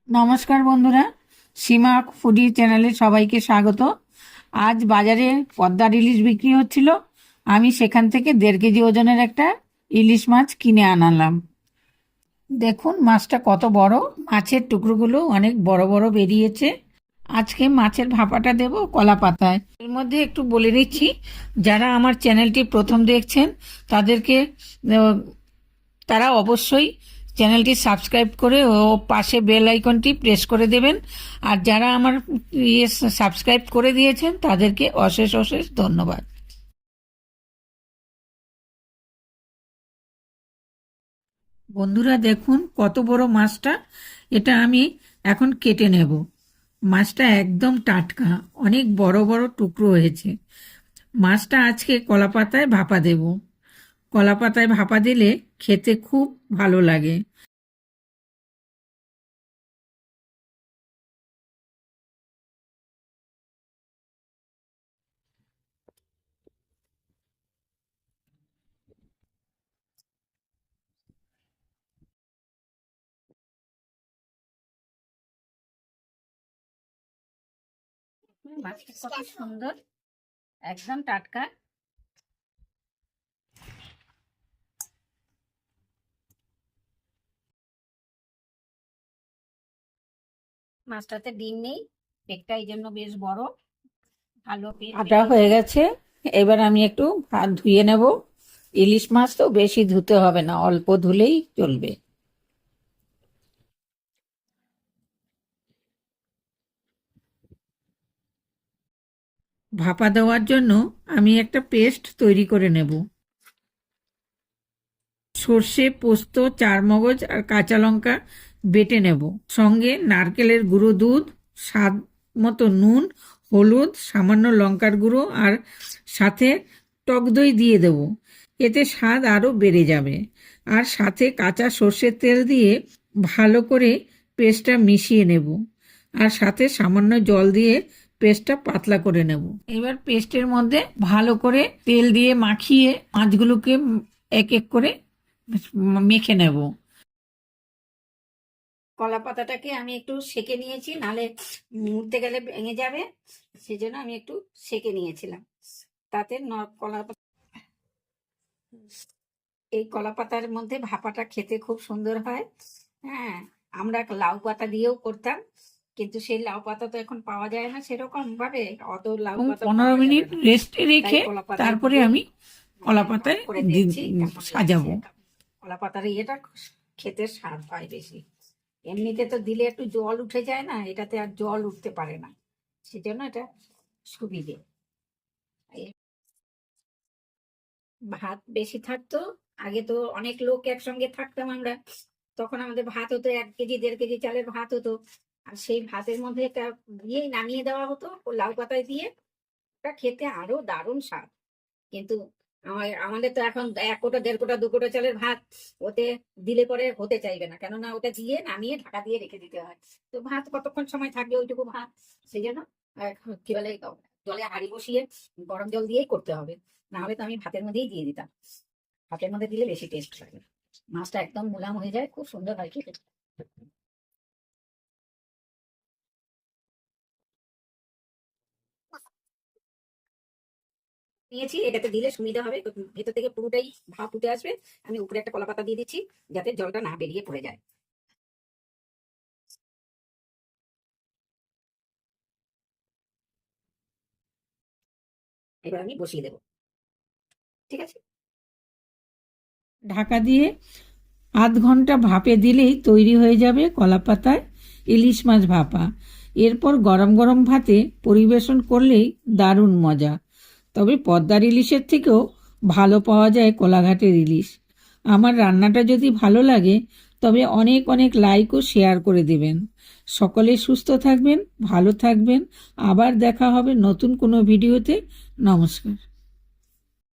নমস্কার বন্ধুরা, সীমা ফুডি চ্যানেলে সবাইকে স্বাগত। আজ বাজারে পদ্মার ইলিশ বিক্রি হচ্ছিল। আমি সেখান থেকে 1.5 কেজি ওজনের একটা ইলিশ মাছ কিনে আনালাম। দেখুন মাছটা কত বড়, মাছের টুকরোগুলো অনেক বড় বড় বেরিয়েছে। আজকে মাছের ভাপাটা দেব কলা পাতায়। এর মধ্যে একটু বলে দিচ্ছি, যারা আমার চ্যানেলটি প্রথম দেখছেন তাদেরকে তারা অবশ্যই চ্যানেলটি সাবস্ক্রাইব করে ও পাশে বেল আইকনটি প্রেস করে দেবেন। আর যারা আমার সাবস্ক্রাইব করে দিয়েছেন তাদেরকে অশেষ অশেষ ধন্যবাদ। বন্ধুরা দেখুন কত বড় মাছটা, এটা আমি এখন কেটে নেব। মাছটা একদম টাটকা, অনেক বড় বড় টুকরো হয়েছে। মাছটা আজকে কলা পাতায় ভাপা দেব। কলা পাতায় ভাপা দিলে খেতে খুব ভালো লাগে। মাছটা কত সুন্দর, একদম টাটকা। মাছটাতে ডিম নেই, পেটটা এই জন্য বেশ বড়, ভালো পেট। কাটা হয়ে গেছে, এবার আমি একটু হাত ধুয়ে নেব। ইলিশ মাছ তো বেশি ধুতে হবে না, অল্প ধুলেই চলবে। ভাপা দেওয়ার জন্য আমি একটা পেস্ট তৈরি করে নেব। সর্ষে, পোস্ত, চারমগজ আর কাঁচা লঙ্কা বেটে নেব। সঙ্গে নারকেলের গুঁড়ো, দুধ, স্বাদ মতো নুন, হলুদ, সামান্য লঙ্কার গুঁড়ো আর সাথে টক দই দিয়ে দেব। এতে স্বাদ আরও বেড়ে যাবে। আর সাথে কাঁচা সর্ষের তেল দিয়ে ভালো করে পেস্টটা মিশিয়ে নেব। আর সাথে সামান্য জল দিয়ে পেস্টটা পাতলা করে নেব। এবার পেস্টের মধ্যে ভালো করে তেল দিয়ে মাখিয়ে মাছগুলোকে এক এক করে মেখে নেব। কলা পাতাটাকে আমি একটু সেকে নিয়েছি, নালে মুড়তে গেলে ভেঙে যাবে, সেজন্য আমি একটু সেকে নিয়েছিলাম। তাতে এই কলা পাতার মধ্যে ভাপাটা খেতে খুব সুন্দর হয়। হ্যাঁ, আমরা লাউ পাতা দিয়েও করতাম, কিন্তু সেই লাউ পাতা তো এখন পাওয়া যায় না সেরকম ভাবে। অত লাউ পাতা 15 মিনিট রেস্টে রেখে তারপরে আমি কলা পাতায় সাজাবো। কলা পাতার ইয়েটা খেতে স্বাদ হয় বেশি। এমনিতে তো দিলে একটু জল উঠে যায় না, এটাতে আর জল উঠতে পারে না, সেজন্য এটা সুবিধে। ভাত বেশি থাকতো, আগে তো অনেক লোক একসঙ্গে থাকতাম আমরা, তখন আমাদের ভাত হতো 1 কেজি 1.5 কেজি চালের ভাত হতো। আর সেই ভাতের মধ্যে একটা দিয়েই নামিয়ে দেওয়া হতো লাউ পাতায় দিয়ে। ওটা খেতে আরো দারুণ স্বাদ। কিন্তু আমাদের তো এখন 1 কোটা 1.5 কোটা 2 কোটা চালের ভাত, ওতে দিলে পরে হতে চাইবে না, কেননা ওটা দিয়ে নামিয়ে ঢাকা দিয়ে রেখে দিতে হয়। তো ভাত কতক্ষণ সময় থাকবে ওইটুকু ভাত, সেই জন্য কি বলে জলে হাঁড়ি বসিয়ে গরম জল দিয়েই করতে হবে। না হলে তো আমি ভাতের মধ্যেই দিয়ে দিতাম। ভাতের মধ্যে দিলে বেশি টেস্ট লাগে, মাছটা একদম মুলাম হয়ে যায়, খুব সুন্দর হয় খেতে। নিয়েছি, এটাতে দিলে সুবিধা হবে, ভেতর থেকে পুরোটাই ভাপ উঠে আসবে। আমি উপরে একটা কলা পাতা দিয়ে দিচ্ছি যাতে জলটা না বেরিয়ে পড়ে যায়। এবার আমি বসিয়ে দেবো, ঠিক আছে। ঢাকা দিয়ে আধ ঘন্টা ভাপে দিলেই তৈরি হয়ে যাবে কলা পাতায় ইলিশ মাছ ভাপা। এরপর গরম গরম ভাতে পরিবেশন করলেই দারুণ মজা। তবে পদ্মার ইলিশের থেকেও ভালো পাওয়া যায় কোলাঘাটের ইলিশ। আমার রান্নাটা যদি ভালো লাগে তবে অনেক অনেক লাইক ও শেয়ার করে দেবেন। সকলে সুস্থ থাকবেন, ভালো থাকবেন। আবার দেখা হবে নতুন কোনো ভিডিওতে। নমস্কার।